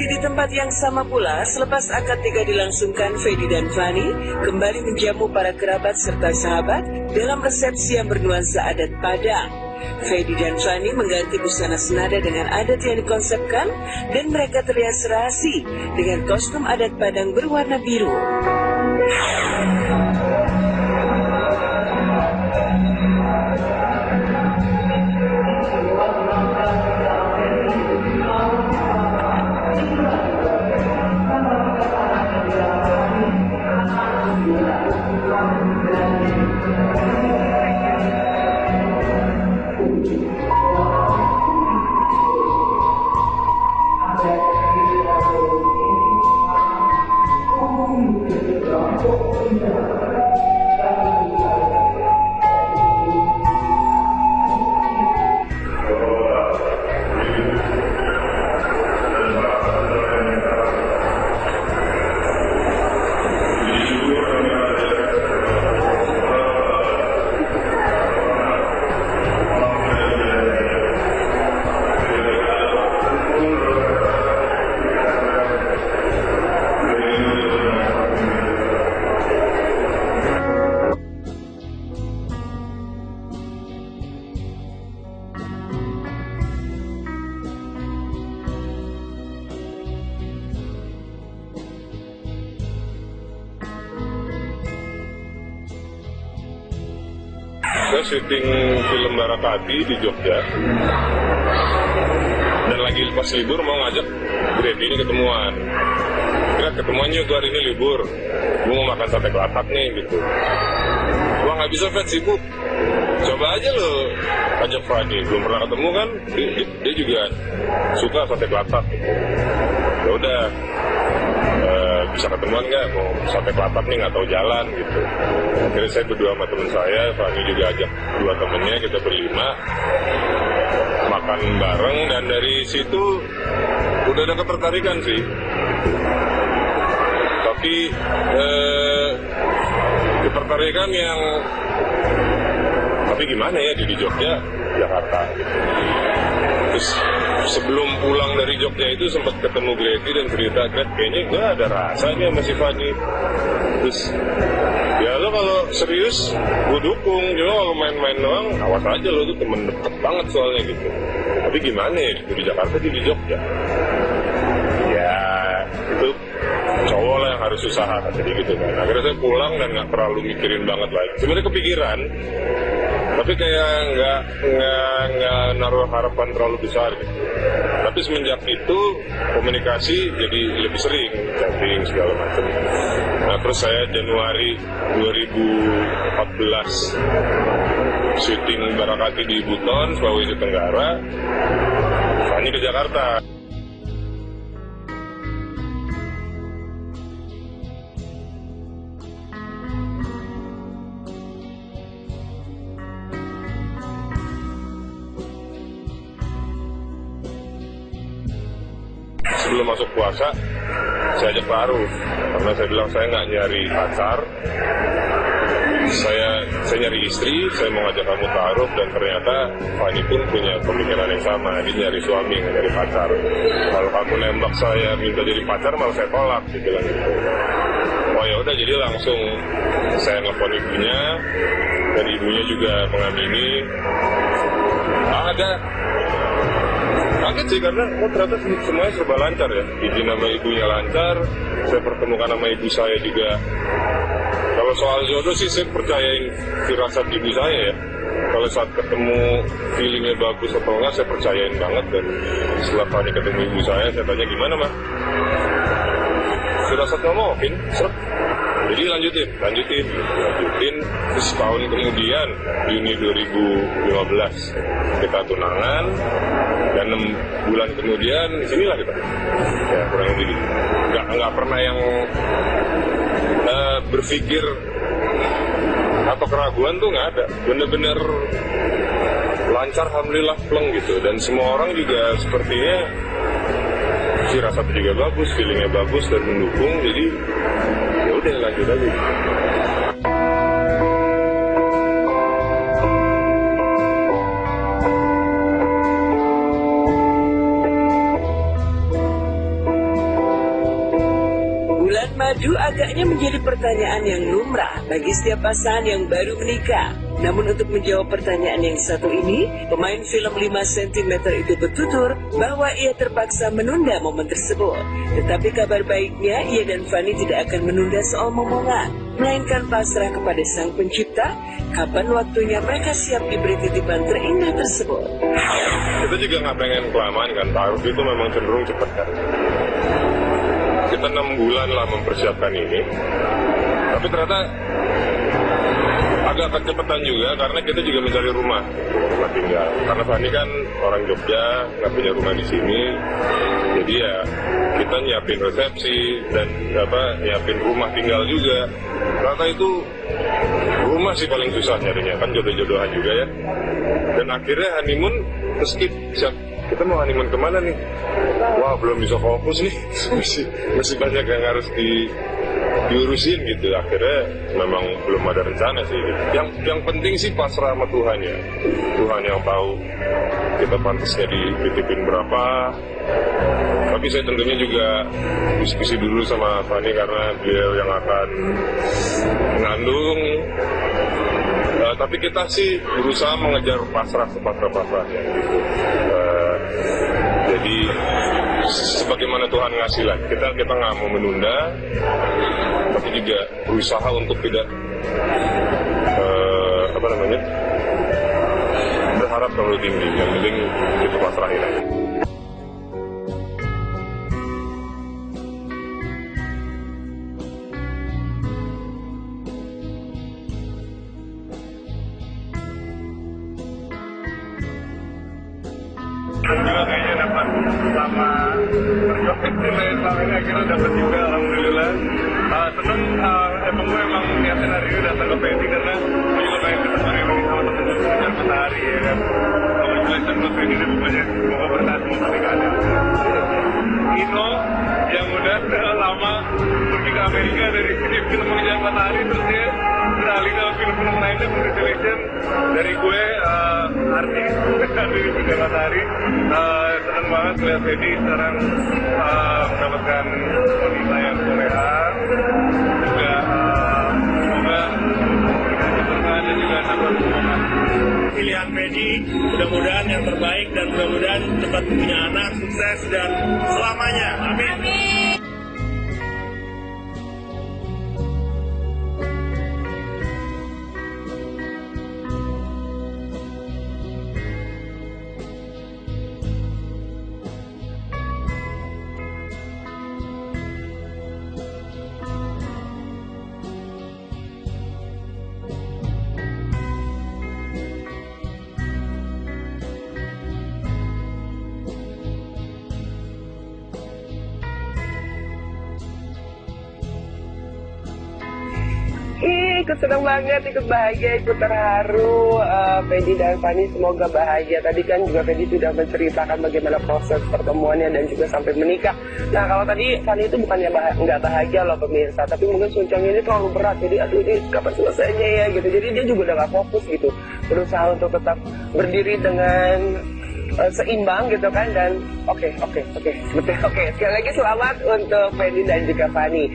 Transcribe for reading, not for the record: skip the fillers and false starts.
Berarti di tempat yang sama pula, selepas akad nikah dilangsungkan, Fedi dan Fani kembali menjamu para kerabat serta sahabat dalam resepsi yang bernuansa adat Padang. Fedi dan Fani mengganti busana senada dengan adat yang dikonsepkan dan mereka terlihat serasi dengan kostum adat Padang berwarna biru. Saya syuting film Barakati di Jogja dan lagi pas libur mau ngajak Grady ini ketemuan. Kira ketemuannya gue hari ini libur, gue mau makan sate kelatak nih gitu. Wah nggak bisa, Fed, sibuk. Coba aja lo ajak Fadi, belum pernah ketemu kan, dia juga suka sate kelatak. Ya udah, bisa ketemuan nggak, mau sate kelatak nih, nggak tahu jalan gitu. Akhirnya saya berdua sama teman saya, Fani juga ajak dua temennya, kita berlima makan bareng, dan dari situ udah ada ketertarikan sih. Tapi ketertarikan yang tapi gimana ya, di Jogja, Jakarta gitu. Terus sebelum pulang dari Jogja itu sempat ketemu Grady dan cerita, kayaknya gue ada rasanya sama si Fani. Terus ya lo kalau serius gue dukung, cuma kalau main-main doang awas aja, lo tuh temen deket banget soalnya gitu. Tapi gimana ya, di Jakarta di Jogja ya itu cowok lah yang harus usaha jadi gitu kan. Akhirnya saya pulang dan nggak terlalu mikirin banget lagi. Sebenarnya kepikiran, tapi kayak nggak naruh harapan terlalu besar gitu. Tapi semenjak itu komunikasi jadi lebih sering, chatting segala macam. Nah terus saya Januari 2014 syuting Barakati di Buton, Sulawesi Tenggara, Fani ke Jakarta. Sebelum masuk puasa, saya ajak taruh, karena saya bilang saya nggak nyari pacar, saya nyari istri, saya mau ngajak kamu taruh, dan ternyata Fani pun punya pemikiran yang sama, dia nyari suami, nggak nyari pacar. Kalau kamu nembak saya minta jadi pacar, malah saya tolak, dia bilang gitu. Oh ya udah, jadi langsung saya nelfon ibunya, dan ibunya juga mengamini. Ada kaget sih, karena ternyata semuanya serba lancar ya. Izin sama ibunya lancar, saya pertemukan sama ibu saya juga. Kalau soal jodoh sih saya percayain firasat ibu saya ya. Kalau saat ketemu feelingnya bagus atau enggak, saya percayain banget. Dan setelah Fani ketemu ibu saya tanya gimana mah, firasat mama oke, seret. Jadi lanjutin. Terus tahun kemudian, Juni 2015 kita tunangan, dan 6 bulan kemudian disinilah kita. Ya kurang lebih gitu. Nggak pernah yang berpikir atau keraguan tuh nggak ada. Bener-bener lancar, alhamdulillah, pleng gitu. Dan semua orang juga sepertinya firasatnya juga bagus, feelingnya bagus dan mendukung. Jadi ya udah lanjut aja. Adu agaknya menjadi pertanyaan yang lumrah bagi setiap pasangan yang baru menikah. Namun untuk menjawab pertanyaan yang satu ini, pemain film 5 cm itu bertutur bahwa ia terpaksa menunda momen tersebut. Tetapi kabar baiknya, ia dan Fanny tidak akan menunda soal momongan, melainkan pasrah kepada Sang Pencipta kapan waktunya mereka siap diberi titipan terindah tersebut. Kita juga nggak pengen kelamaan kan, taruh itu memang cenderung cepat kan. Kita 6 bulan lah mempersiapkan ini, tapi ternyata agak kecepatan juga karena kita juga mencari rumah tinggal. Karena Fanny kan orang Jogja, nggak punya rumah di sini, jadi ya kita nyiapin resepsi dan nyiapin rumah tinggal juga. Ternyata itu rumah sih paling susah nyarinya, kan jodoh-jodohan juga ya. Dan akhirnya honeymoon skip. Kita mau honeymoon kemana nih? Wah, belum bisa fokus nih. masih banyak yang harus diurusin gitu. Akhirnya memang belum ada rencana sih. Yang penting sih pasrah sama Tuhan ya. Tuhan yang tahu kita pantasnya dititipin berapa. Tapi saya tentunya juga diskusi dulu sama Fanny karena beliau yang akan mengandung. Tapi kita sih berusaha mengejar pasrah sepasrah-pasrahnya gitu. Jadi sebagaimana Tuhan ngasih lah, kita nggak mau menunda, tapi juga berusaha untuk tidak berharap terlalu tinggi. Yang penting kita pasrahin aja. Juga kayaknya dapat selama berjoget selama ini akhirnya dapat juga, alhamdulillah. Seneng, emang niatin hari ini datang ke Fedi karena gue juga pengen ketemu hari ini sama temen-temen Kejar Matahari ya kan. Congratulations buat Fedi dan pokoknya semoga bertahan semua pernikahannya. Ino yang udah lama pergi ke Amerika dari sini film Kejar Matahari, terus dia beralih ke film-film lainnya. Congratulations dari gue, artis dari Kejar Matahari. Seneng banget lihat Fedi sekarang mendapatkan wanita yang soleha. Juga semoga pernikahannya juga dapat pilihan Fedi, mudah-mudahan yang terbaik dan mudah-mudahan cepat punya anak, sukses dan selamanya. Amin. Ikut senang banget, ikut bahagia, ikut terharu. Fedi dan Fanny semoga bahagia. Tadi kan juga Fedi sudah menceritakan bagaimana proses pertemuannya dan juga sampai menikah. Nah kalau tadi Fanny itu bukannya nggak bahagia loh pemirsa, tapi mungkin suncangnya ini terlalu berat. Jadi aduh ini kapan selesainya ya gitu. Jadi dia juga udah nggak fokus gitu. Berusaha untuk tetap berdiri dengan seimbang gitu kan. Dan oke. Sekali lagi selamat untuk Fedi dan juga Fanny.